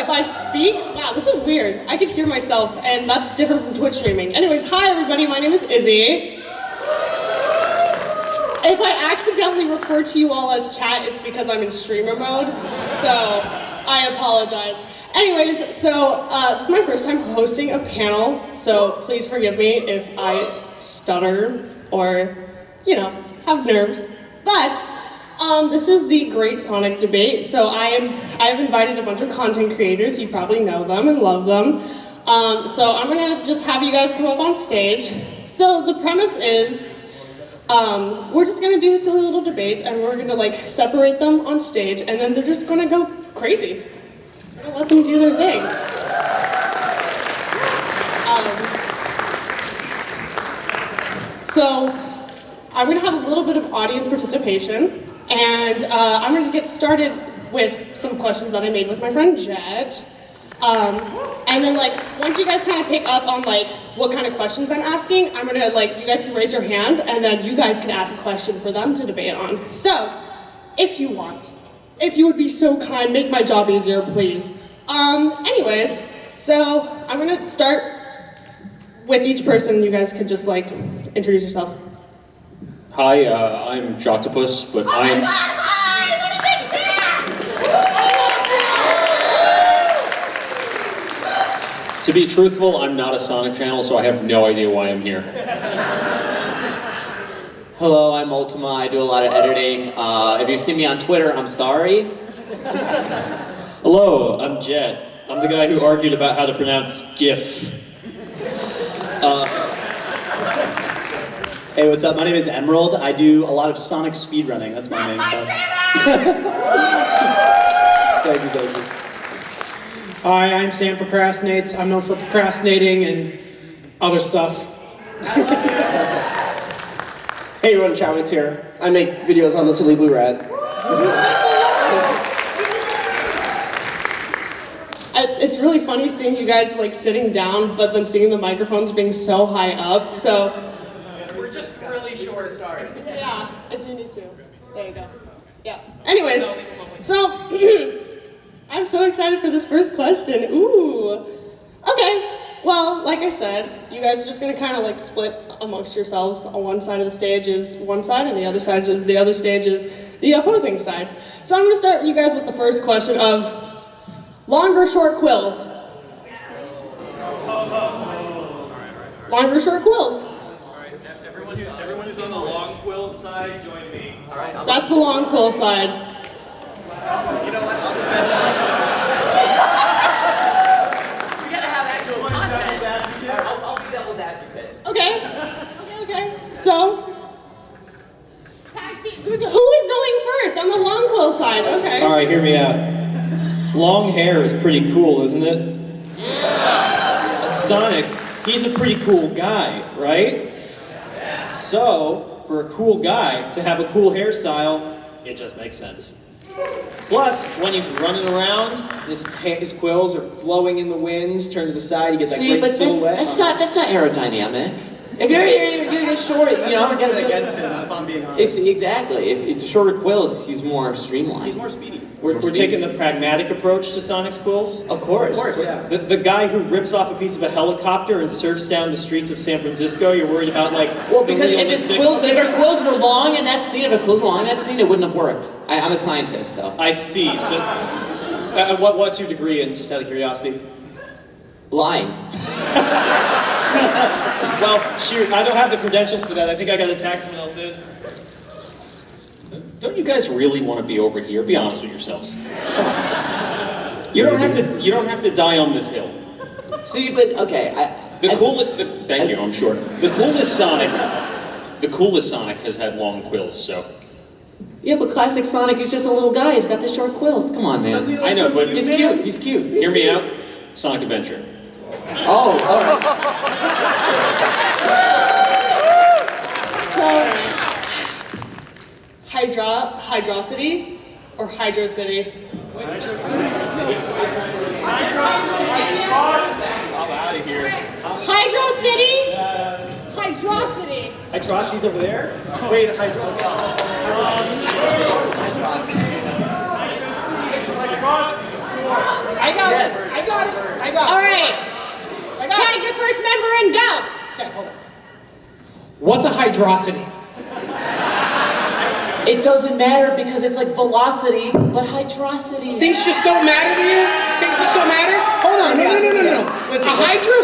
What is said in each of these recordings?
if I speak, wow, this is weird. I could hear myself, and that's different from Twitch streaming. Anyways, hi everybody, my name is Izzy. If I accidentally refer to you all as chat, it's because I'm in streamer mode, so I apologize. Anyways, so this is my first time hosting a panel, so please forgive me if I stutter or, you know, have nerves. But this is the Great Sonic Debate, so I've invited a bunch of content creators. You probably know them and love them. So I'm gonna just have you guys come up on stage. So the premise is, we're just gonna do silly little debates, and we're gonna like separate them on stage, and then they're just gonna go crazy. We're gonna let them do their thing. So I'm gonna have a little bit of audience participation, and I'm gonna get started with some questions that I made with my friend Jet. And then like, once you guys kind of pick up on like what kind of questions I'm asking, I'm gonna like, you guys can raise your hand and then you guys can ask a question for them to debate on. So, if you want, if you would be so kind, make my job easier, please. Anyways, so I'm gonna start with each person. You guys could just like, introduce yourself. Hi, I'm Choctopus, but I'm... To be truthful, I'm not a Sonic channel, so I have no idea why I'm here. Hello, I'm Ultima. I do a lot of editing. If you see me on Twitter, I'm sorry. Hello, I'm Jet. I'm the guy who argued about how to pronounce GIF. Hey, what's up? My name is Emerald. I do a lot of Sonic speedrunning. That's my name. So. Thank you. Hi, I'm Sam Procrastinates. I'm known for procrastinating and other stuff. Hey everyone, Chowix here. I make videos on the Silly Blue Rat. It's really funny seeing you guys like sitting down, but then seeing the microphones being so high up, so. We're just really short stars. Yeah, if you need to. There you go. Yeah. Anyways, so I'm so excited for this first question. Ooh. Okay. Well, like I said, you guys are just gonna kind of like split amongst yourselves. On one side of the stage is one side, and the other side of the other stage is the opposing side. So I'm gonna start you guys with the first question of long or short quills. Long or short quills. Everyone who's on the long quill side, join me. All right. That's the long quill side. You know what? We gotta have actual content. I'll be devil's advocate. Okay. So, tag team. Who is going first on the long quill side? Okay. Alright, hear me out. Long hair is pretty cool, isn't it? Yeah! And Sonic, he's a pretty cool guy, right? Yeah. So, for a cool guy to have a cool hairstyle, it just makes sense. Plus, when he's running around, his quills are flowing in the wind, turn to the side, he gets that great silhouette. That's not aerodynamic. If you're short, you know, Get it against him, if I'm being honest. Exactly. If it's shorter quills, he's more streamlined. He's more speedy. We're taking the pragmatic approach to Sonic's quills. Of course. Yeah. The guy who rips off a piece of a helicopter and surfs down the streets of San Francisco, you're worried about like, Well, because if her quills were long in that scene, it wouldn't have worked. I'm a scientist, so. I see. So, what's your degree in, just out of curiosity? Lying. Well, shoot, I don't have the credentials for that. I think I gotta tag someone else in. Don't you guys really want to be over here? Be honest with yourselves. You don't have to die on this hill. See, but okay. Thank you, I'm sure. The coolest Sonic has had long quills, so. Yeah, but classic Sonic is just a little guy. He's got the short quills. Come on, man. I know, but He's cute. He's cute. Hear me out. Sonic Adventure. Oh, all right. So, hydrocity or hydrocity? I'm out of here. Hydrocity? Hydrocity. Hydrocity's over there? Wait, hydrocity. I got Yes. it. I got it. I got it. All right. I got Tag it. your first member and go. Okay, hold on. What's a hydrosity? It doesn't matter because it's like velocity, but hydrosity. Things just don't matter to you? Things just don't matter? Hold on, no. Listen, A hydro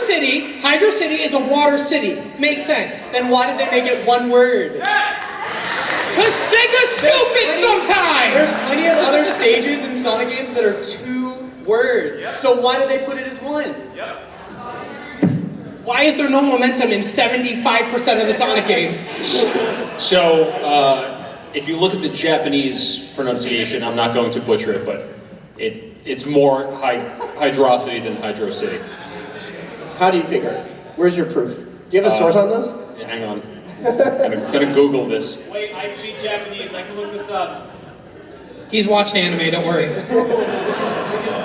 city is a water city. Makes sense. Then why did they make it one word? Cause Sega's stupid sometimes! There's plenty of other stages in Sonic games that are 2 words. So why did they put it as one? Why is there no momentum in 75% of the Sonic games? So, if you look at the Japanese pronunciation, I'm not going to butcher it, but it's more hydrosity than Hydro City. How do you figure it? Where's your proof? Do you have a source on this? Yeah, hang on. Gonna Google this. Wait, I speak Japanese. I can look this up. He's watching anime, don't worry.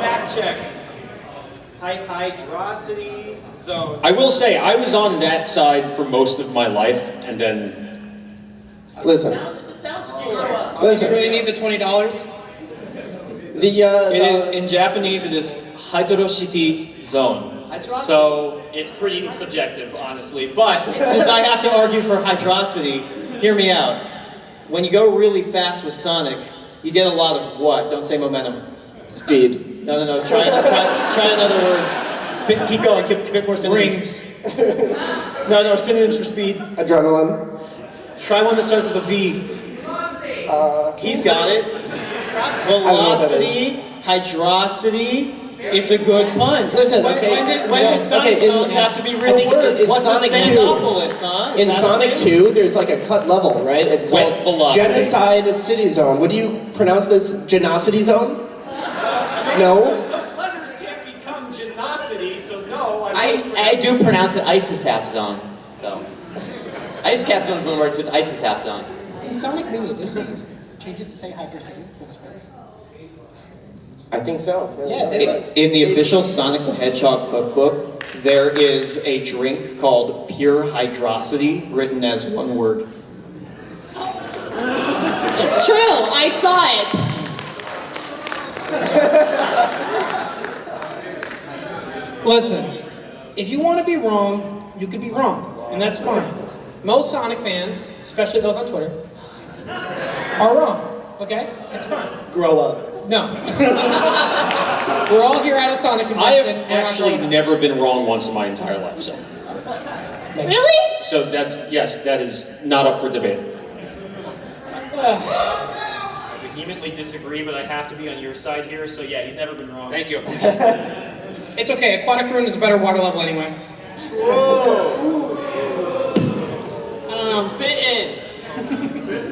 Fact check. Hydrosity zone. I will say, I was on that side for most of my life, and then Listen. You Listen. really need the $20? In Japanese, it is hydrosity zone. So it's pretty subjective, honestly. But since I have to argue for hydrosity, hear me out. When you go really fast with Sonic, you get a lot of what? Don't say momentum. Speed. No. Try another word. Keep going. Pick more synonyms. Rings. No. Synonyms for speed. Adrenaline. Try one that starts with a V. He's got it. know what that Velocity, hydrosity. It's a good pun. Listen, when, okay. when did Sonic Okay, songs have to be real think words? in What's Sonic a 2. Sandalopolis, huh? Is In that a Sonic thing? 2, there's like a cut level, right? It's Wet called velocity. Genocide City Zone. What do you pronounce this? Genosity Zone? No? Those letters can't become genosity, so no. I do pronounce it ISISAP zone. So, ISISAP zone is one word, so it's ISISAP zone. In Sonic Mania, did they change it to say Hydro City for the space? I think so. Yeah, they In the official Sonic the Hedgehog cookbook, there is a drink called Pure Hydrosity, written as one word. It's true. I saw it. Listen, if you want to be wrong, you can be wrong, and that's fine. Most Sonic fans, especially those on Twitter, are wrong, okay? It's fine. Grow up. No. We're all here at a Sonic I convention. have We're not actually growing up. never been wrong once in my entire life, so. Really? So that is not up for debate. I vehemently disagree, but I have to be on your side here, so yeah, he's never been wrong. Thank you. It's okay, Aquatic Ruin is a better water level anyway. Spittin'!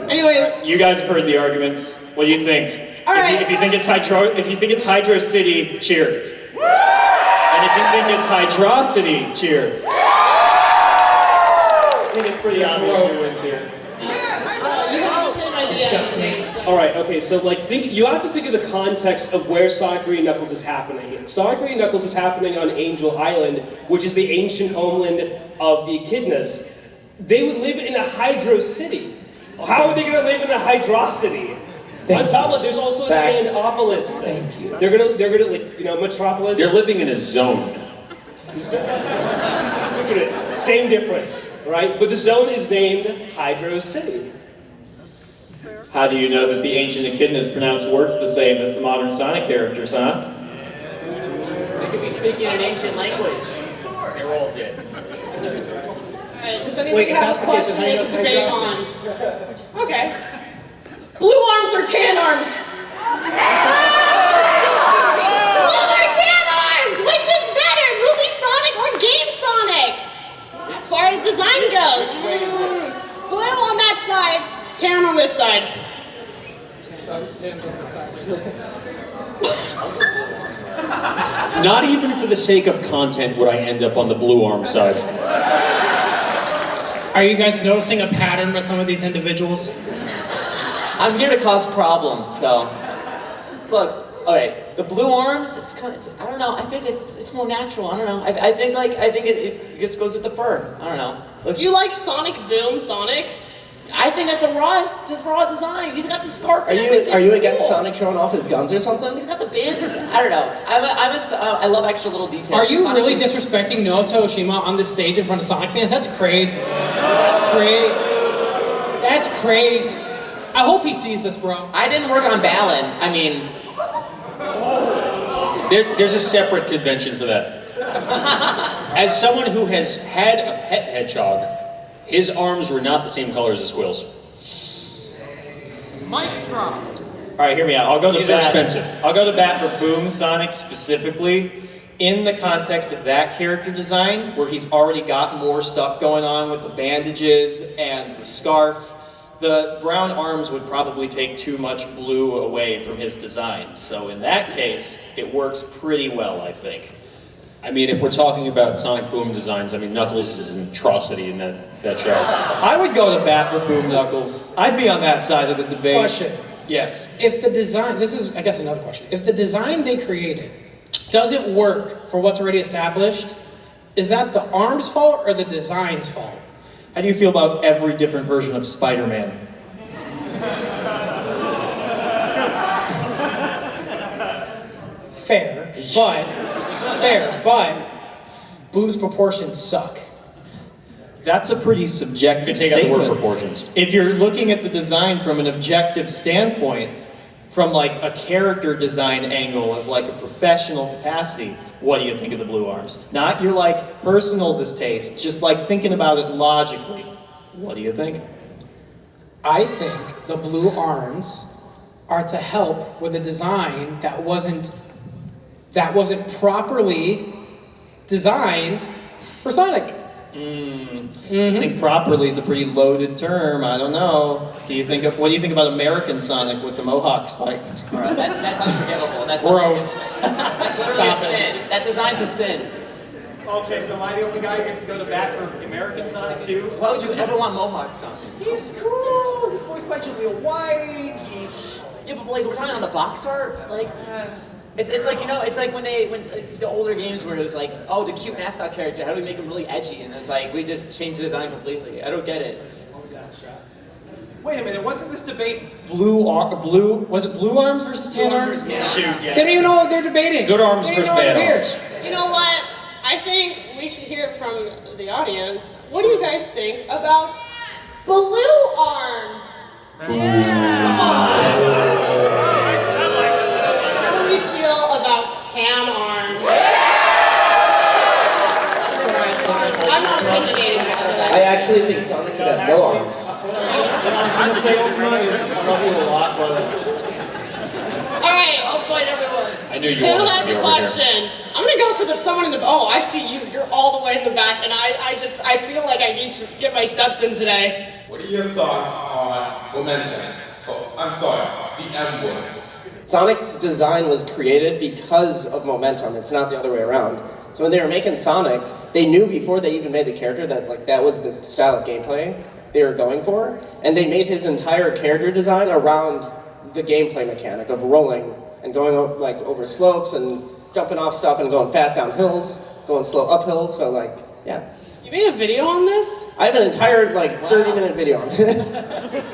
Anyways, You guys have heard the arguments. What do you think? All right. If you think it's Hydro City, cheer. And if you think it's Hydrosity, cheer. I think it's pretty obvious who wins here. you have the same idea. Disgusting. All right, okay, so you have to think of the context of where Sonic 3 and Knuckles is happening. Sonic 3 and Knuckles is happening on Angel Island, which is the ancient homeland of the Echidnas. They would live in a Hydro City. How are they going to live in a Hydrosity? On top of it, there's also a Facts. Sandopolis. Thank you. They're gonna Metropolis. They're living in a zone. Look at it, same difference, right? But the zone is named Hydro City. How do you know that the ancient Echidnas pronounced words the same as the modern Sonic characters, huh? They could be speaking an ancient language. They're all dead. Alright, does anyone Wait, if have that's a the case, question then they how can do you debate guys on? Okay. Blue arms or tan arms? Blue or tan arms? Which is better, movie Sonic or game Sonic? As far as design goes. Blue on that side, tan on this side. Not even for the sake of content would I end up on the blue arm side. Are you guys noticing a pattern with some of these individuals? I'm here to cause problems, so. Look, alright, the blue arms, it's kind of, I don't know, I think it's more natural, I don't know. I think it just goes with the fur, I don't know. Looks, You like Sonic Boom Sonic? I think that's raw design. He's got the scarf. Are you against Sonic showing off his guns or something? He's got the band. I don't know. I love extra little details. Are you Sonic really disrespecting Naoto Oshima on this stage in front of Sonic fans? That's crazy. That's crazy. That's crazy. I hope he sees this, bro. I didn't work on Balin. I mean, There's a separate convention for that. As someone who has had a pet hedgehog, his arms were not the same color as his quills. Mic drop. All right, hear me out. I'll go to These are bat. expensive. I'll go to bat for Boom Sonic specifically in the context of that character design, where he's already got more stuff going on with the bandages and the scarf. The brown arms would probably take too much blue away from his design. So in that case, it works pretty well, I think. I mean, if we're talking about Sonic Boom designs, I mean, Knuckles is an atrocity in that show. I would go to bat for Boom Knuckles. I'd be on that side of the debate. Question. Yes. If the design, this is, I guess, another question. If the design they created doesn't work for what's already established, is that the arm's fault or the design's fault? How do you feel about every different version of Spider-Man? Fair, but Boom's proportions suck. That's a pretty You subjective can take out the statement. word proportions. If you're looking at the design from an objective standpoint, from like a character design angle as like a professional capacity, what do you think of the blue arms? Not your like personal distaste, just like thinking about it logically. What do you think? I think the blue arms are to help with a design that wasn't properly designed for Sonic. I think properly is a pretty loaded term. I don't know. What do you think about American Sonic with the Mohawk spike? all right, that's unforgivable. That's Gross. That's literally a sin. That design's a sin. Okay, so am I the only guy who gets to go to bat for American Sonic too? Why would you ever want Mohawk Sonic? He's cool. He's voiced by Jaleel White. Yeah, but like we're talking on the box art, like it's like, you know, it's like when the older games where it was like, oh, the cute mascot character, how do we make him really edgy? And it's like we just changed the design completely. I don't get it. Wait a minute, wasn't this debate was it blue arms versus tan arms? Yeah. Shoot, yeah. They don't even know what they're debating. Good arms They don't versus even know what bad they're arms. You know what? I think we should hear it from the audience. What do you guys think about blue arms? How do we feel about tan arms? I'm not opinionating about I actually think Sonic should have no arms. I was gonna say Ultima is probably a lot, but All right. I'll fight everyone. I knew you Who wanted to has be a over here. question? I'm gonna go for someone in the. Oh, I see you. You're all the way in the back, and I feel like I need to get my steps in today. What are your thoughts on momentum? Oh, I'm sorry, the M word. Sonic's design was created because of momentum. It's not the other way around. So when they were making Sonic, they knew before they even made the character that like that was the style of gameplay they were going for, and they made his entire character design around the gameplay mechanic of rolling and going like over slopes and jumping off stuff and going fast down hills, going slow up hills. So like, yeah. You made a video on this? I have an entire like 30-minute video on it.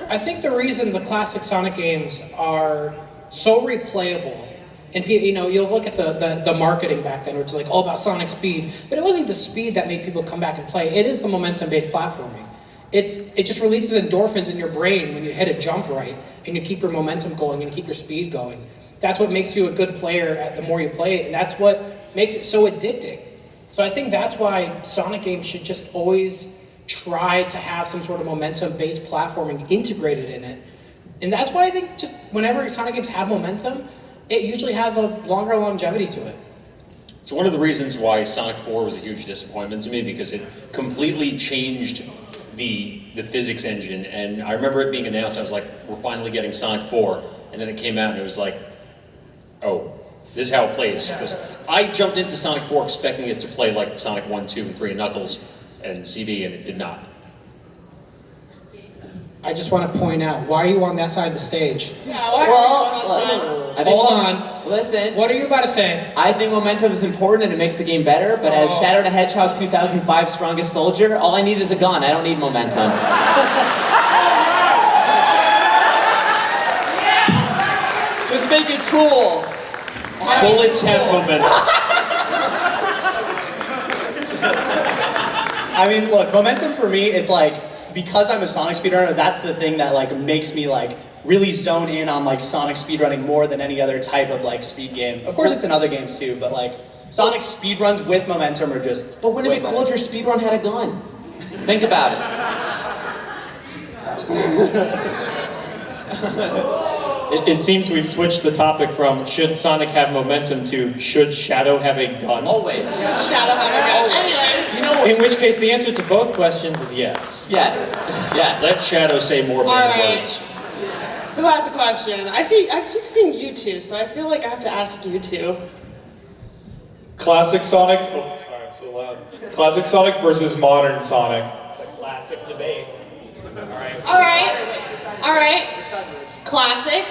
I think the reason the classic Sonic games are so replayable, and you know, you'll look at the marketing back then, which is like all about Sonic speed, but it wasn't the speed that made people come back and play. It is the momentum-based platforming. It just releases endorphins in your brain when you hit a jump right, and you keep your momentum going and keep your speed going. That's what makes you a good player the more you play it, and that's what makes it so addicting. So I think that's why Sonic games should just always try to have some sort of momentum-based platforming integrated in it. And that's why I think just whenever Sonic games have momentum, it usually has a longer longevity to it. It's one of the reasons why Sonic 4 was a huge disappointment to me, because it completely changed the physics engine. And I remember it being announced, I was like, we're finally getting Sonic 4. And then it came out and it was like, oh, this is how it plays. Because I jumped into Sonic 4 expecting it to play like Sonic 1, 2, and 3 and Knuckles and CD, and it did not. I just want to point out, why are you on that side of the stage? Yeah, why Well, I think Hold on. Listen. What are you about to say? I think momentum is important and it makes the game better, but as Shadow the Hedgehog 2005 strongest soldier, all I need is a gun. I don't need momentum. make it cool. Bullets have momentum. I mean, look, momentum for me, it's like, because I'm a Sonic speedrunner, that's the thing that like makes me like really zone in on like Sonic speedrunning more than any other type of like speed game. Of course it's in other games too, but like Sonic speedruns with momentum are just But wouldn't it be cool if your speedrun had a gun? Think about it. It seems we've switched the topic from should Sonic have momentum to should Shadow have a gun. Always. Shadow Hunter. Anyways. You know, In which case the answer to both questions is yes. yes. Yes. Let Shadow say more big Alright. words. Who has a question? I keep seeing you two, so I feel like I have to ask you two. Classic Sonic. Oh, sorry, I'm so loud. Classic Sonic versus modern Sonic. The classic debate. Alright. Classic,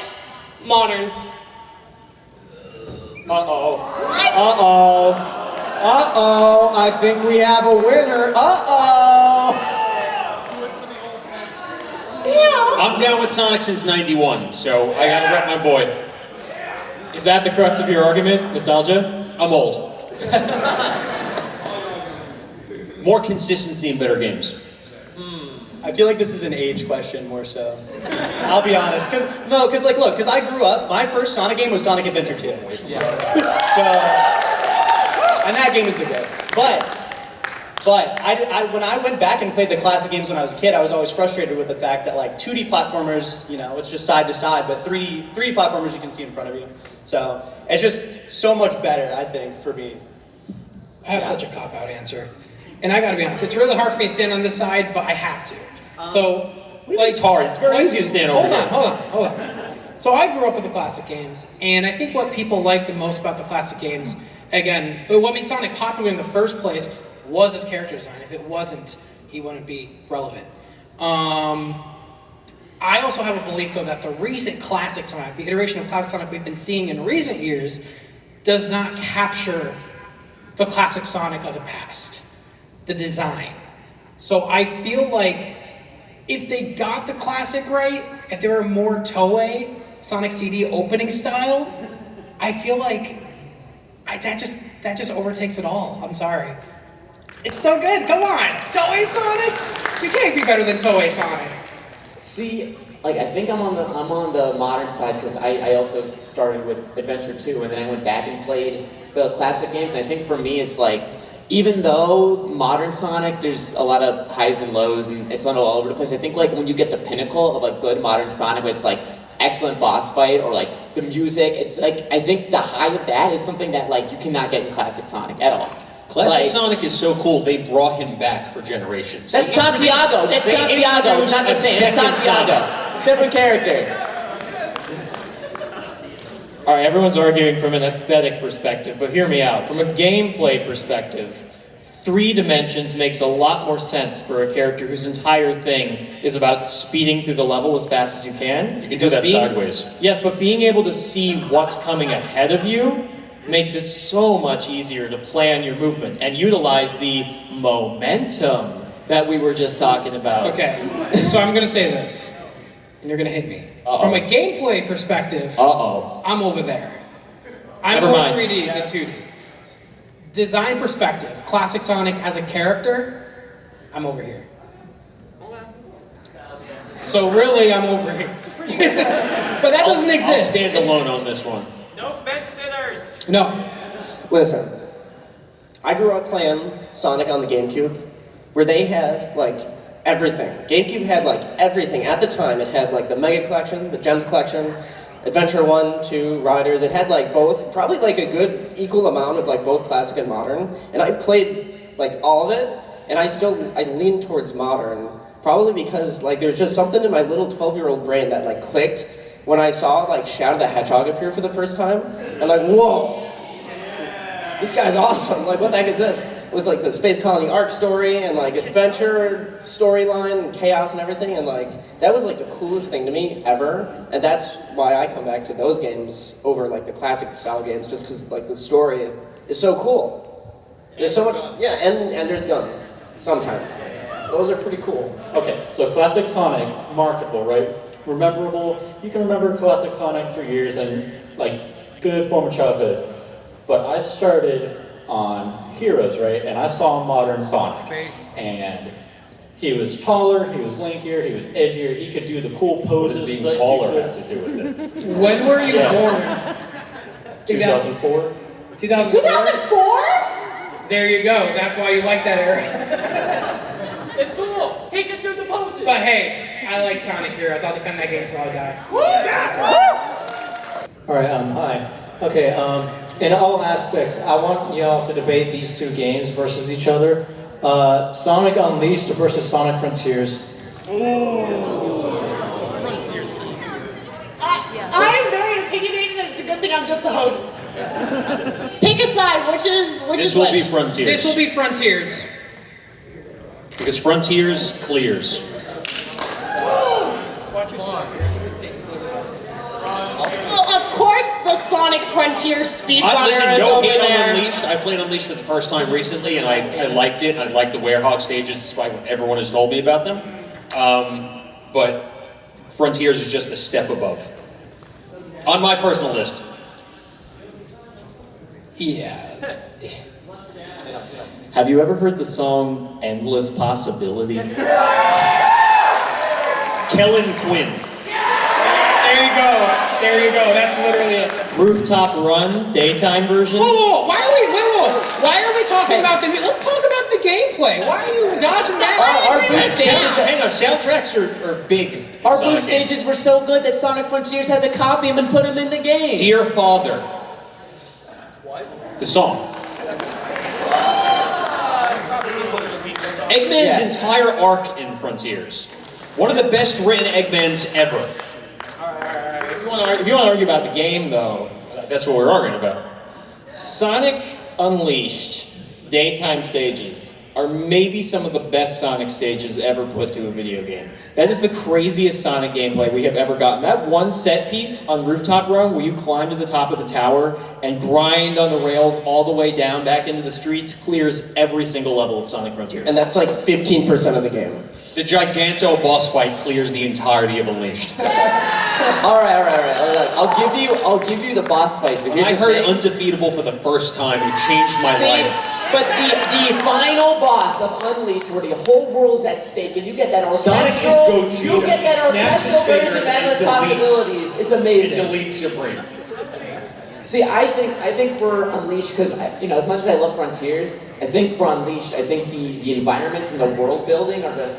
modern. Uh-oh. Uh-oh, I think we have a winner. Uh-oh. Sam! I'm down with Sonic since '91, so I gotta rep my boy. Is that the crux of your argument? Nostalgia? I'm old. More consistency and better games. I feel like this is an age question more so. I'll be honest, because I grew up, my first Sonic game was Sonic Adventure 2. Yeah. So, and that game is the goat. But when I went back and played the classic games when I was a kid, I was always frustrated with the fact that like 2D platformers, you know, it's just side to side, but 3D platformers you can see in front of you. So it's just so much better, I think, for me. I have such a cop-out answer. And I gotta be honest, it's really hard for me to stand on this side, but I have to. So, like, It's hard. It's very easy to stand over here. Hold on. So I grew up with the classic games, and I think what people like the most about the classic games, again, what made Sonic popular in the first place was his character design. If it wasn't, he wouldn't be relevant. I also have a belief, though, that the recent classic Sonic, the iteration of classic Sonic we've been seeing in recent years, does not capture the classic Sonic of the past, the design. So I feel like if they got the classic right, if they were more Toei Sonic CD opening style, I feel like that just overtakes it all. I'm sorry. It's so good. Come on, Toei Sonic. You can't be better than Toei Sonic. See, like I think I'm on the modern side because I also started with Adventure 2 and then I went back and played the classic games. And I think for me it's like, even though modern Sonic, there's a lot of highs and lows and it's not all over the place. I think like when you get the pinnacle of a good modern Sonic, where it's like excellent boss fight or like the music, it's like I think the high of that is something that like you cannot get in classic Sonic at all. Classic Like- Sonic is so cool, they brought him back for generations. That's They introduced- Santiago. That's they Santiago. It's not the introduced a same. It's second Santiago. Sonic. Different character. All right, everyone's arguing from an aesthetic perspective, but hear me out. From a gameplay perspective, 3 dimensions makes a lot more sense for a character whose entire thing is about speeding through the level as fast as you can. You can do that sideways. Yes, but being able to see what's coming ahead of you makes it so much easier to plan your movement and utilize the momentum that we were just talking about. Okay, so I'm gonna say this, and you're gonna hit me. Uh-oh. From a gameplay perspective, Uh-oh. I'm over there. I'm Never more mind. 3D than 2D. Design perspective, classic Sonic as a character, I'm over here. So really, I'm over here. But that doesn't I'll exist. stand alone on this one. No fence sitters. No. Listen, I grew up playing Sonic on the GameCube, where they had like everything. GameCube had like everything at the time. It had like the Mega Collection, the Gems Collection, Adventure 1, 2, Riders. It had like both, probably like a good equal amount of like both classic and modern. And I played like all of it, and I leaned towards modern, probably because like there's just something in my little 12-year-old brain that like clicked when I saw like Shadow the Hedgehog appear for the first time. And like, whoa, this guy's awesome. Like, what the heck is this? With like the Space Colony arc story and like adventure storyline and chaos and everything, and like that was like the coolest thing to me ever, and that's why I come back to those games over like the classic style games, just because like the story is so cool. There's so much, yeah, and there's guns sometimes. Those are pretty cool. Okay, so classic Sonic, marketable, right? Rememberable. You can remember classic Sonic for years, and like good former childhood. But I started on Heroes, right? And I saw Modern Sonic. And he was taller, he was lankier, he was edgier, he could do the cool poses. What does being that taller you have to do with it? When were you born? 2004. 2004? 2004? There you go. That's why you like that era. It's cool. He can do the poses. But hey, I like Sonic Heroes. I'll defend that game until I die. All right, hi. Okay, in all aspects, I want y'all to debate these two games versus each other. Sonic Unleashed versus Sonic Frontiers. I'm very opinionated, and it's a good thing I'm just the host. Pick a side. Which is This will be which? Frontiers. This will be Frontiers. Because Frontiers clears. Well, of course, the Sonic Frontier speedrunner Listen, is no over hate there. on Unleashed. I played Unleashed for the first time recently, and I liked it. I liked the Werehog stages, despite what everyone has told me about them. But Frontiers is just a step above. On my personal list. Yeah. Have you ever heard the song Endless Possibility? Kellen Quinn. There you go. There you go. That's literally it. Rooftop Run, daytime version. Whoa! Why are we talking about the? Let's talk about the gameplay. Why are you dodging that? Our boost stages. Hang on, soundtracks are big. Our Sonic boost games. stages were so good that Sonic Frontiers had to copy them and put them in the game. Dear Father. What? The song. Eggman's entire arc in Frontiers. One of the best written Eggmans ever. If you want to argue about the game, though, That's what we're arguing about. Sonic Unleashed daytime stages are maybe some of the best Sonic stages ever put to a video game. That is the craziest Sonic gameplay we have ever gotten. That one set piece on Rooftop Run where you climb to the top of the tower and grind on the rails all the way down back into the streets clears every single level of Sonic Frontiers. And that's like 15% of the game. The Giganto boss fight clears the entirety of Unleashed. All right. I'll give you the boss fights. But When here's I the heard thing. Undefeatable for the first time, it changed my life. But the final boss of Unleashed, where the whole world's at stake, and you get that Sonic is orchestral, Gogeta. you get that He snaps his orchestral version fingers of and Endless deletes. Possibilities. It's amazing. It deletes your brain. See, I think for Unleashed, because as much as I love Frontiers, I think for Unleashed, I think the environments and the world building are just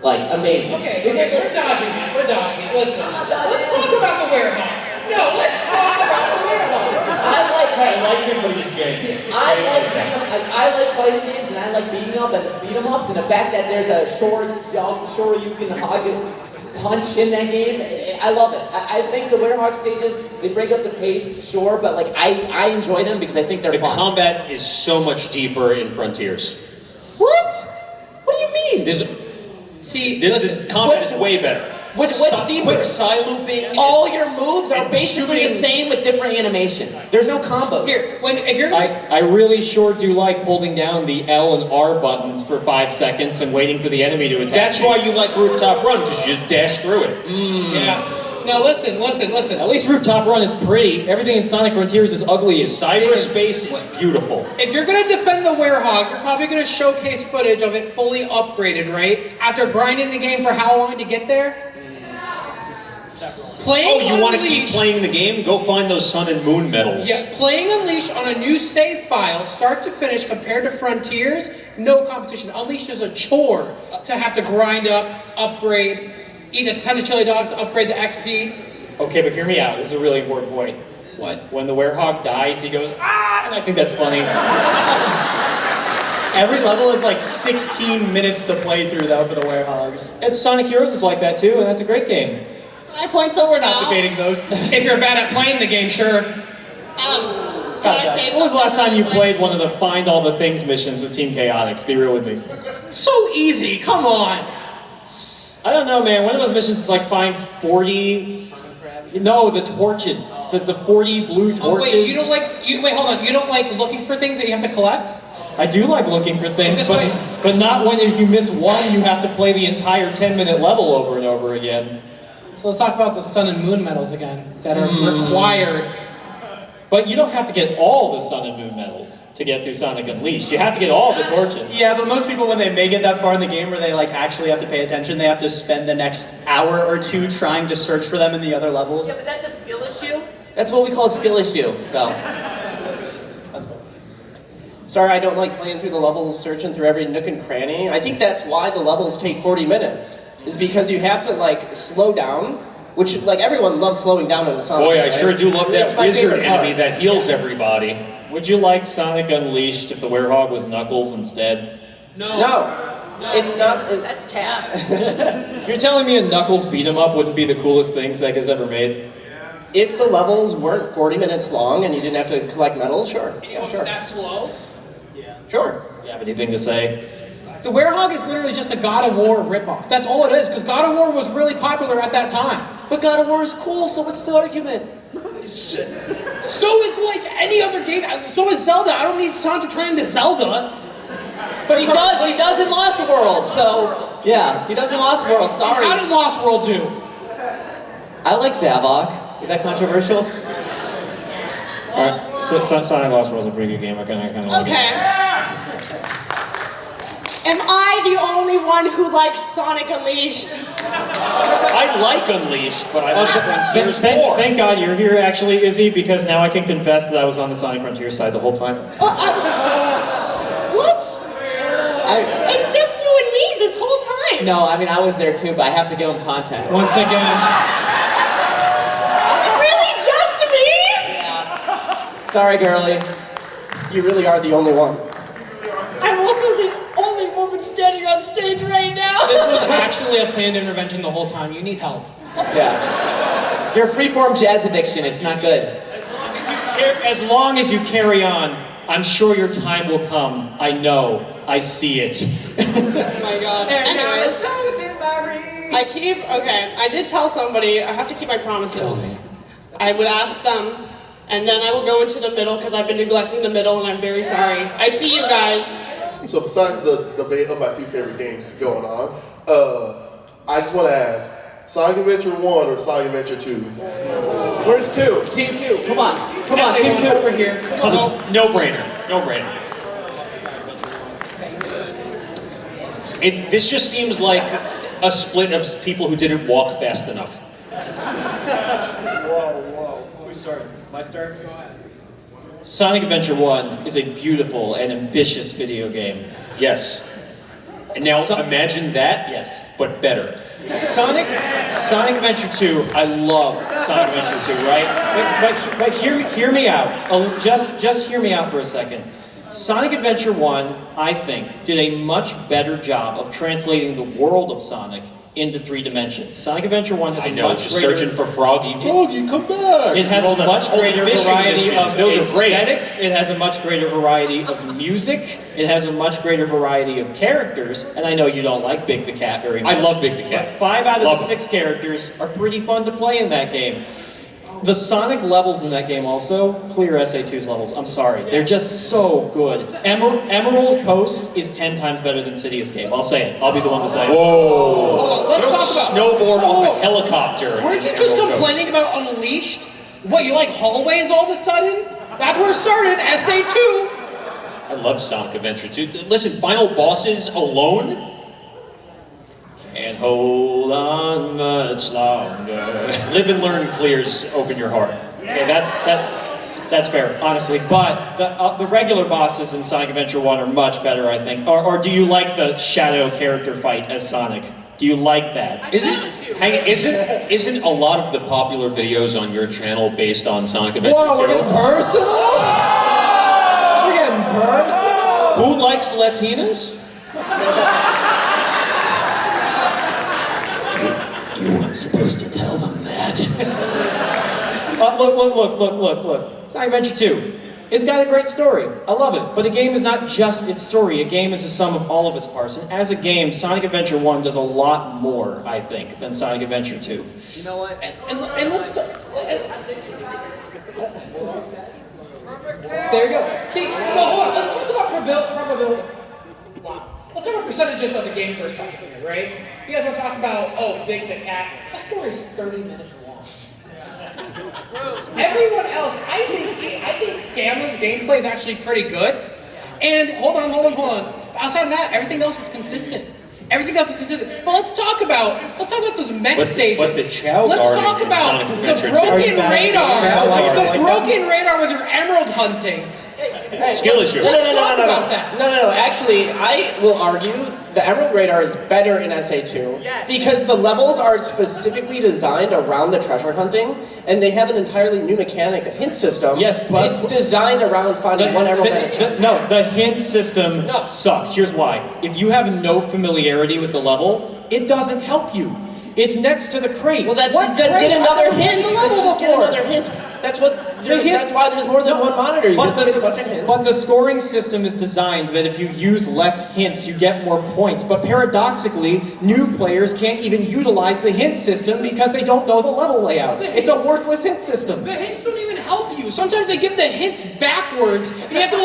like amazing. Okay, we're dodging it. We're dodging it. Listen, let's talk about the Werehog. No, let's talk about the Werehog. I like him, but he's janky. I like fighting games, and I like beat 'em ups, and the fact that there's a sure you can hug and punch in that game, I love it. I think the Werehog stages, they break up the pace, sure, but like I enjoy them because I think they're The fun. combat is so much deeper in Frontiers. What? What do you mean? The listen, combat is way better. What's deeper? Quick side looping. All your moves are and basically the shooting. same with different animations. There's no combos. I really sure do like holding down the L and R buttons for 5 seconds and waiting for the enemy to attack. That's why you like Rooftop Run, because you just dash through it. Yeah. No, listen. At least Rooftop Run is pretty. Everything in Sonic Frontiers is ugly as sin. Cyberspace is beautiful. If you're gonna defend the Werehog, you're probably gonna showcase footage of it fully upgraded, right? After grinding the game for how long to get there? Playing You want to keep Unleashed- playing the game? Go find those Sun and Moon medals. Yeah, playing Unleashed on a new save file, start to finish, compared to Frontiers, no competition. Unleashed is a chore to have to grind up, upgrade, eat a ton of chili dogs, upgrade the XP. Okay, but hear me out. This is a really important point. What? When the Werehog dies, he goes, ah! And I think that's funny. Every level is like 16 minutes to play through, though, for the Werehogs. And Sonic Heroes is like that too, and that's a great game. I point so We're not debating those. If you're bad at playing the game, sure. Can I say When was the last time you something played one of the Find All the Things missions with Team Chaotix? Be real with me. So easy, come on. I don't know, man. One of those missions is like find 40... No, the torches. The 40 blue torches. Oh wait, wait, hold on. You don't like looking for things that you have to collect? I do like looking for things, Just but, wait. but not when if you miss one, you have to play the entire 10-minute level over and over again. So let's talk about the Sun and Moon medals again that are required But you don't have to get all the Sun and Moon medals to get through Sonic Unleashed. You have to get all the torches. Yeah, but most people, when they make it that far in the game where they like actually have to pay attention, they have to spend the next hour or two trying to search for them in the other levels. Yeah, but that's a skill issue. That's what we call a skill issue. So. Sorry, I don't like playing through the levels, searching through every nook and cranny. I think that's why the levels take 40 minutes, is because you have to like slow down, which like everyone loves slowing down in a Sonic Boy, game, I right? sure do love That's that my wizard favorite part. enemy that heals everybody. Would you like Sonic Unleashed if the Werehog was Knuckles instead? No, it's not. That's cat. You're telling me a Knuckles beat 'em up wouldn't be the coolest thing Sega's ever made? If the levels weren't 40 minutes long and you didn't have to collect medals, sure. And you Yeah, want sure. that slow? Sure. You have anything to say? The Werehog is literally just a God of War ripoff. That's all it is, because God of War was really popular at that time. But God of War is cool, so what's the argument? So is like any other game. So is Zelda. I don't need Sonic to turn into Zelda. But he does in Lost World, so yeah, he does in Lost World, sorry. How did Lost World do? I like Zavok. Is that controversial? Alright, so Sonic Lost World's a pretty good game. I kinda like it. Okay. Am I the only one who likes Sonic Unleashed? I like Unleashed, but I like Frontiers more. Thank God you're here, actually, Izzy, because now I can confess that I was on the Sonic Frontier side the whole time. What? It's just you and me this whole time. No, I mean I was there too, but I have to give him content. Once again. Really, just me? Sorry, girly. You really are the only one. I'm also the only woman standing on stage right now. This was actually a planned intervention the whole time. You need help. Yeah. Your freeform jazz addiction, it's not good. As long as you carry on, I'm sure your time will come. I know. I see it. Oh my god. Anyways, I did tell somebody, I have to keep my promises. I would ask them, and then I will go into the middle because I've been neglecting the middle and I'm very sorry. I see you guys. So besides the debate of my two favorite games going on, I just want to ask, Sonic Adventure 1 or Sonic Adventure 2? Where's 2? Team 2, come on. Come on, Team 2. Over here. Come on. No-brainer. No-brainer. This just seems like a split of people who didn't walk fast enough. Whoa. Who's starting? My start? Sonic Adventure 1 is a beautiful and ambitious video game. Yes. And now imagine that, Yes. but better. Sonic Adventure 2, I love Sonic Adventure 2, right? But hear me out. Just hear me out for a second. Sonic Adventure 1, I think, did a much better job of translating the world of Sonic into 3 dimensions. Sonic Adventure 1 has a much just greater... searching for Froggy. Froggy, come back! It has a much greater variety of Those are great. aesthetics, it has a much greater variety of music, it has a much greater variety of characters, and I know you don't like Big the Cat very much. I love Big the Cat. But 5 out of Love the him. 6 characters are pretty fun to play in that game. The Sonic levels in that game also, clear SA2's levels, I'm sorry. They're just so good. Emerald Coast is 10 times better than City Escape. I'll say it. I'll be the one to say it. Whoa! Let's Don't talk about- snowboard Whoa. off a helicopter. Weren't you in just Emerald Coast. complaining about Unleashed? What, you like hallways all of a sudden? That's where it started, SA2. I love Sonic Adventure 2. Listen, final bosses alone? Can't hold on much longer. Live and learn clears open your heart. Okay, that's fair, honestly. But the regular bosses in Sonic Adventure 1 are much better, I think. Or do you like the shadow character fight as Sonic? Do you like that? Isn't a lot of the popular videos on your channel based on Sonic Adventure 2? Whoa, we're getting personal? We're getting personal? Who likes Latinas? You weren't supposed to tell them that. Look. Sonic Adventure 2. It's got a great story. I love it. But a game is not just its story. A game is a sum of all of its parts. And as a game, Sonic Adventure 1 does a lot more, I think, than Sonic Adventure 2. You know what? And let's talk. There you go. See, well, hold on. Let's talk about probability. Let's talk about percentages of the game for a second here, right? You guys want to talk about, Big the Cat? That story's 30 minutes long. Everyone else, I think Gamma's gameplay is actually pretty good. And hold on. Outside of that, everything else is consistent. Everything else is consistent. But let's talk about those mech stages. But the Chow Let's Garden talk in about Sonic the Adventure broken 2. radar. The broken radar with your emerald hunting. Skill issue. Let's talk about that. No. Actually, I will argue the Emerald Radar is better in SA2 because the levels are specifically designed around the treasure hunting, and they have an entirely new mechanic, a hint system. Yes, but it's designed around finding one emerald at a time. No, the hint system sucks. Here's why. If you have no familiarity with the level, it doesn't help you. It's next to the crate. Well, What get another hint. Just Get another hint. That's what. That's why there's more than one monitor. You just get a bunch of hints. But the scoring system is designed that if you use less hints, you get more points. But paradoxically, new players can't even utilize the hint system because they don't know the level layout. It's a worthless hint system. The hints don't even help you. Sometimes they give the hints backwards, and you have to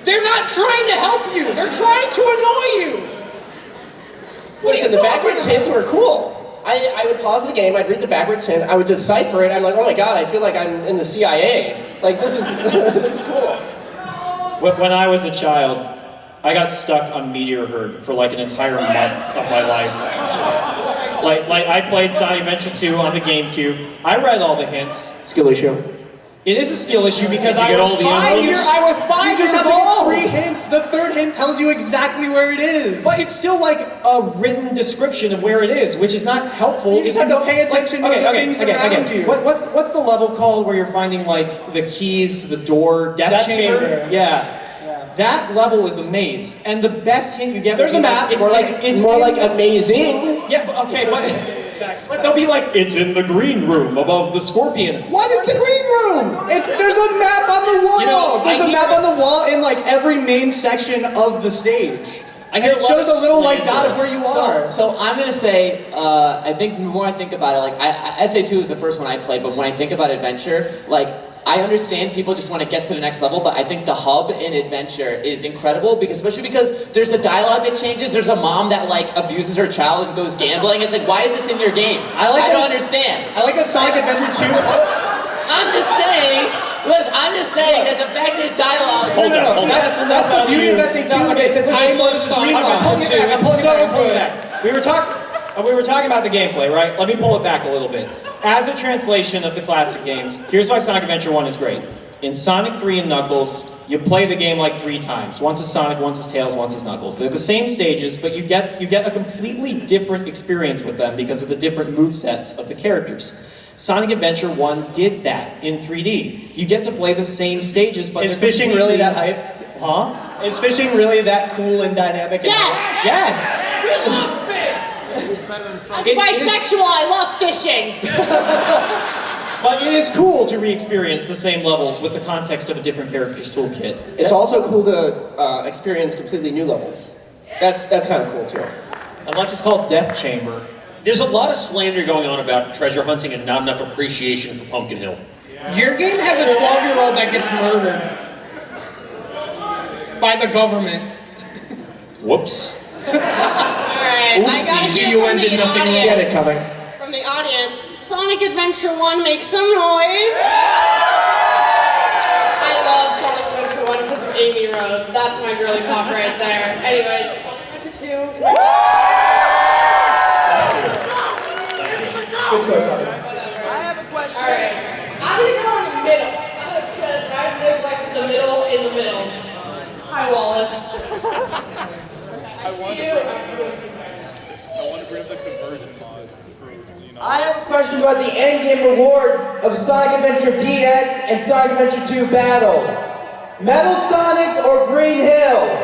they're not trying to help you. They're trying to annoy you. Listen, the backwards hints were cool. I would pause the game, I'd read the backwards hint, I would decipher it, I'm like, oh my god, I feel like I'm in the CIA. Like, this is this is cool. When I was a child, I got stuck on Meteor Herd for like an entire month of my life. Like I played Sonic Adventure 2 on the GameCube. I read all the hints. Skill issue. It is a skill issue because I get was all the 5 envelopes? years. I was 5 You years just have to old. get 3 hints. The 3rd hint tells you exactly where it is. But it's still like a written description of where it is, which is not helpful. You just have to pay attention to the things around you. What's the level called where you're finding like the keys to the door? Death Chamber? Yeah. That level is a maze, and the best hint you get. There's a map. It's more like amazing. Yeah, but okay, but they'll be like, it's in the green room above the scorpion. What is the green room? There's a map on the wall. There's a map on the wall in like every main section of the stage. I hear it shows a little like dot of where you are. So I'm gonna say, I think the more I think about it, like SA2 is the first one I played, but when I think about Adventure, like I understand people just want to get to the next level, but I think the hub in Adventure is incredible especially because there's a dialogue that changes. There's a mom that like abuses her child and goes gambling. It's like, why is this in your game? I don't understand. I like that Sonic Adventure 2. I'm just saying. Listen, I'm just saying that the fact there's dialogue. Hold on. That's the beauty of SA2. It's a timeless streamline. I'm pulling it back. We were talking about the gameplay, right? Let me pull it back a little bit. As a translation of the classic games, here's why Sonic Adventure 1 is great. In Sonic 3 and Knuckles, you play the game like 3 times. Once as Sonic, once as Tails, once as Knuckles. They're the same stages, but you get a completely different experience with them because of the different movesets of the characters. Sonic Adventure 1 did that in 3D. You get to play the same stages, but is fishing really that hype? Huh? Is fishing really that cool and dynamic? Yes! Yes! We love fish! That's bisexual, I love fishing! But it is cool to re-experience the same levels with the context of a different character's toolkit. It's also cool to experience completely new levels. That's kind of cool too. Unless it's called Death Chamber. There's a lot of slander going on about treasure hunting and not enough appreciation for Pumpkin Hill. Your game has a 12-year-old that gets murdered by the government. Whoops. Alright, I gotta hear from the audience. Get it coming. From the audience, Sonic Adventure 1 makes some noise. I love Sonic Adventure 1 because of Amy Rose. That's my girly pop right there. Anyways, Sonic Adventure 2. I have a question. Alright, I'm gonna go in the middle because I've neglected the middle in the middle. Hi, Wallace. I have a question about the endgame rewards of Sonic Adventure DX and Sonic Adventure 2 Battle. Metal Sonic or Green Hill?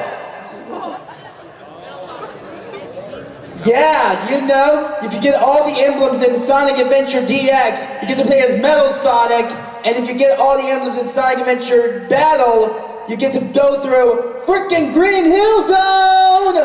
Yeah, you know, if you get all the emblems in Sonic Adventure DX, you get to play as Metal Sonic, and if you get all the emblems in Sonic Adventure Battle, you get to go through frickin' Green Hill Zone!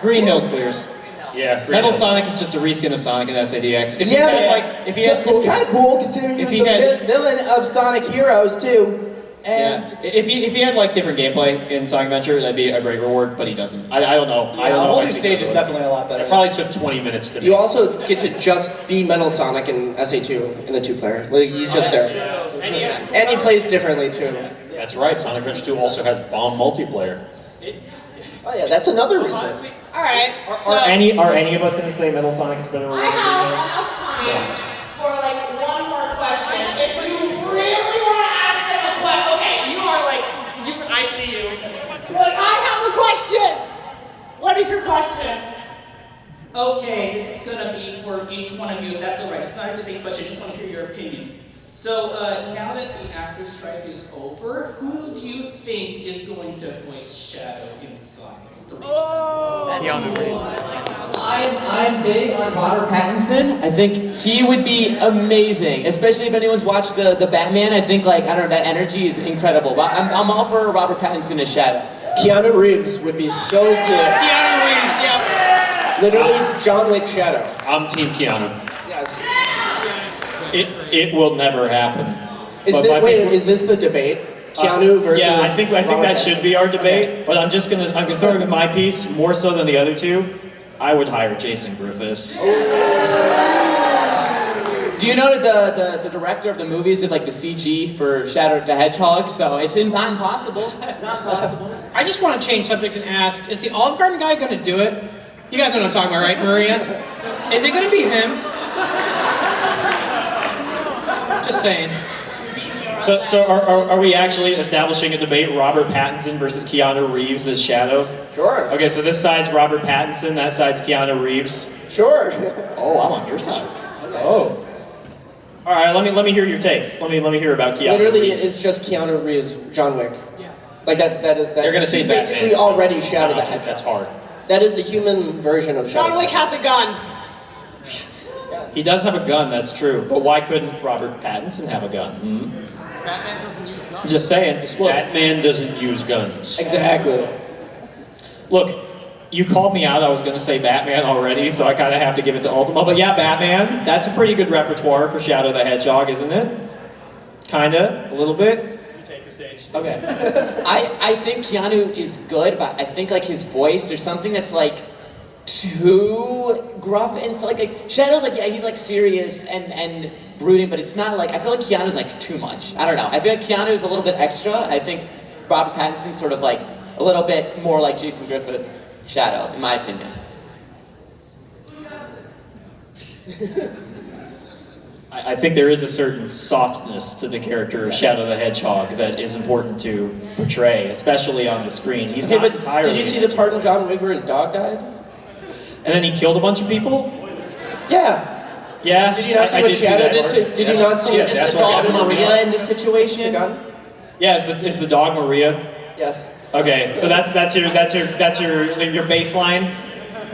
Green Hill clears. Yeah, Metal Sonic is just a reskin of Sonic and SADX. It's kind of cool considering he was the villain of Sonic Heroes too. And If he had like different gameplay in Sonic Adventure, that'd be a great reward, but he doesn't. I don't know. I Yeah, don't a know. whole if I new speak stage for is everyone. definitely a lot better. It probably took 20 minutes to You make. also get to just be Metal Sonic in SA2 in the 2-player. Like, he's just there. And he plays differently too. That's right, Sonic Adventure 2 also has bomb multiplayer. Oh yeah, that's another reason. All right. So Are any of us gonna say Metal Sonic's been a I have enough time for like one more question. If you really want to ask them a question, okay, you are like, I see you. You're like, I have a question. What is your question? Okay, this is gonna be for each one of you, if that's all right. It's not a debate question, I just want to hear your opinion. So, now that the actor strike is over, who do you think is going to voice Shadow in Sonic 3? I'm big on Robert Pattinson. I think he would be amazing, especially if anyone's watched the Batman. I think like I don't know, that energy is incredible. But I'm all for Robert Pattinson as Shadow. Keanu Reeves would be so cool. Keanu Reeves, yeah. Literally John Wick Shadow. I'm Team Keanu. Yes. It will never happen. Is this the debate? Keanu versus Yeah, I think Robert that Pattinson? should be our debate. But I'm gonna throw in my piece more so than the other two. I would hire Jason Griffith. Do you know that the director of the movies did like the CG for Shadow the Hedgehog? So it's not impossible. Not impossible. I just want to change subject and ask, is the Olive Garden guy going to do it? You guys know what I'm talking about, right, Maria? Is it going to be him? Just saying. So are we actually establishing a debate? Robert Pattinson versus Keanu Reeves as Shadow? Sure. Okay, so this side's Robert Pattinson, that side's Keanu Reeves. Sure. Oh, I'm on your side. Oh. All right, let me hear your take. Let me hear about Keanu. Literally, Reeves. it's just Keanu Reeves, John Wick. Yeah. Like that. They're gonna say he's Batman, basically so already Shadow the Hedgehog. That's hard. That is the human version of Shadow. John Wick has a gun. He does have a gun, that's true. But why couldn't Robert Pattinson have a gun? Batman doesn't use guns. I'm just saying. Look, Batman doesn't use guns. Exactly. Look, you called me out. I was going to say Batman already, so I kind of have to give it to Ultima. But yeah, Batman. That's a pretty good repertoire for Shadow the Hedgehog, isn't it? Kinda, a little bit. Take the stage. Okay. I think Keanu is good, but I think like his voice, there's something that's like too gruff, and it's like Shadow's like, yeah, he's like serious and brooding, but it's not like, I feel like Keanu's like too much. I don't know. I feel like Keanu is a little bit extra. I think Robert Pattinson's sort of like a little bit more like Jason Griffith Shadow, in my opinion. I think there is a certain softness to the character of Shadow the Hedgehog that is important to portray, especially on the screen. He's not entirely. Did you see the part in John Wick where his dog died? And then he killed a bunch of people? Yeah. Yeah. Did you not see what Shadow did to? Did you not see it? Is the dog Maria in this situation? Yeah, is the dog Maria? Yes. Okay, so that's your baseline.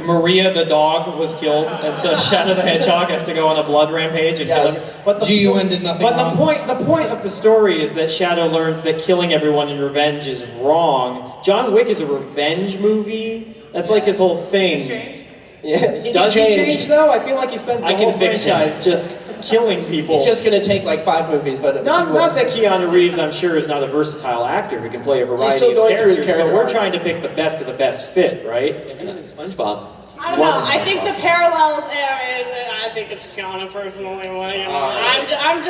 Maria the dog was killed, and so Shadow the Hedgehog has to go on a blood rampage and kill him. But GUN did nothing wrong. the point of the story is that Shadow learns that killing everyone in revenge is wrong. John Wick is a revenge movie. That's like his whole thing. Yeah, Does he change though? I feel like he spends the I can whole fix him. franchise just killing people. It's just gonna take like 5 movies, but Not that Keanu Reeves, I'm sure, is not a versatile actor who can play a variety still of going through his characters, but character we're arc. trying to pick the best of the best fit, right? SpongeBob. I don't know. I think the parallels. I think it's Keanu personally. I'm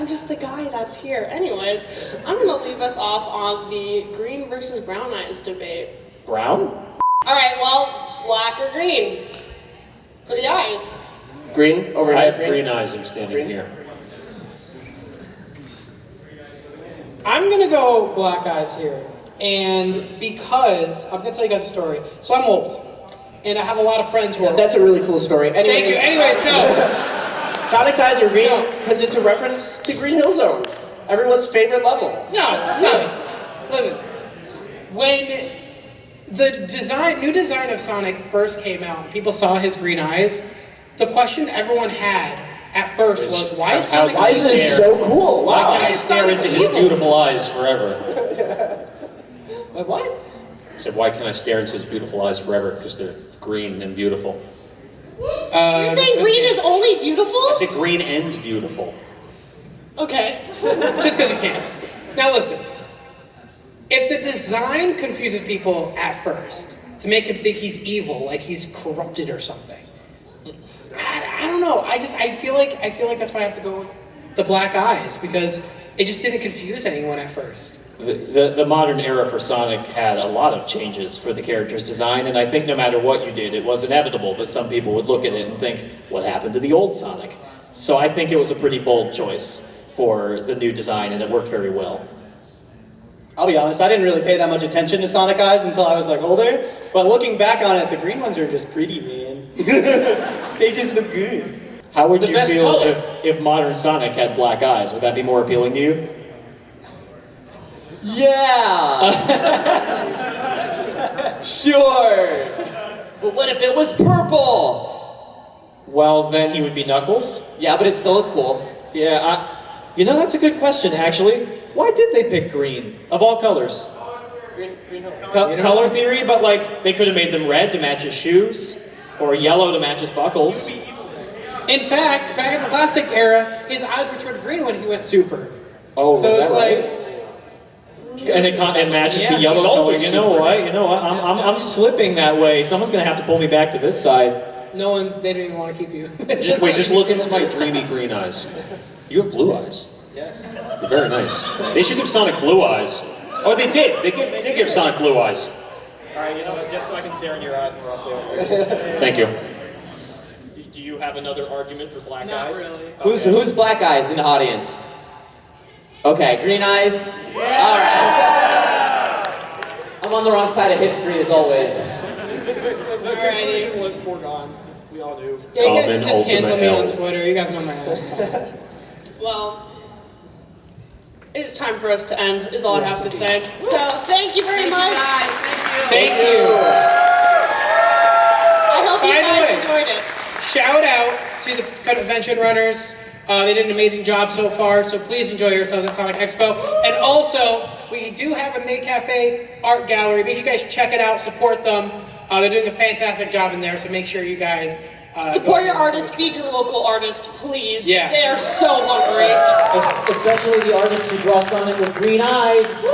just the guy that's here. Anyways, I'm gonna leave us off on the green versus brown eyes debate. Brown? All right. Well, black or green for the eyes. Green over I here. have green eyes. I'm standing here. I'm gonna go black eyes here, and because I'm gonna tell you guys a story. So I'm old, and I have a lot of friends who are. That's a really cool story. Thank you. Anyways, no. Sonic's eyes are green because it's a reference to Green Hill Zone, everyone's favorite level. No, it's not. Listen, when the new design of Sonic first came out, and people saw his green eyes, the question everyone had at first was, why is Sonic Why is this so cool? Wow. Why can I stare into his beautiful eyes forever? Wait, what? I said, why can I stare into his beautiful eyes forever? Because they're green and beautiful. You're saying green is only beautiful? I said green and beautiful. Okay. Just because you can. Now listen, if the design confuses people at first, to make him think he's evil, like he's corrupted or something, I don't know. I feel like that's why I have to go with the black eyes, because it just didn't confuse anyone at first. The modern era for Sonic had a lot of changes for the character's design, and I think no matter what you did, it was inevitable that some people would look at it and think, what happened to the old Sonic? So I think it was a pretty bold choice for the new design, and it worked very well. I'll be honest, I didn't really pay that much attention to Sonic Eyes until I was like older, but looking back on it, the green ones are just pretty, man. They just look good. How would It's the you best feel color. if modern Sonic had black eyes? Would that be more appealing to you? Yeah. Sure. But what if it was purple? Well, then he would be Knuckles. Yeah, but it still look cool. Yeah, you know, that's a good question, actually. Why did they pick green, of all colors? Color theory, but like, they could have made them red to match his shoes, or yellow to match his buckles. In fact, back in the classic era, his eyes were turned green when he went super. Oh, so was it's that like, right? And it matches Yeah, the yellow he's color. always You know super. what? You know what? I'm slipping that way. Someone's gonna have to pull me back to this side. no one, they didn't even want to keep you. Just look into my dreamy green eyes. You have blue eyes. Yes. They're very nice. They should give Sonic blue eyes. Oh, they did. They did give Sonic blue eyes. All right, you know what? Just so I can stare in your eyes more, I'll stay over here. Thank you. Do you have another argument for black Not eyes? really. Who's black eyes in the audience? Okay, green eyes? All right. I'm on the wrong side of history as always. Alrighty. Was foregone. We all knew. Yeah, you guys Common can just cancel ultimate me on L. Twitter. You guys know my ass. Well, it is time for us to end, is all I Yes, have to it say. is. So, thank you very much. Thank you. I hope you By the guys way, enjoyed it. Shout out to the convention runners. They did an amazing job so far, so please enjoy yourselves at Sonic Expo. And also, we do have a May Cafe art gallery. Make sure you guys check it out, support them. They're doing a fantastic job in there, so make sure you guys Support your artists, feed your local artist, please. Yeah. They are so hungry. Especially the artists who draw Sonic with green eyes. Woo!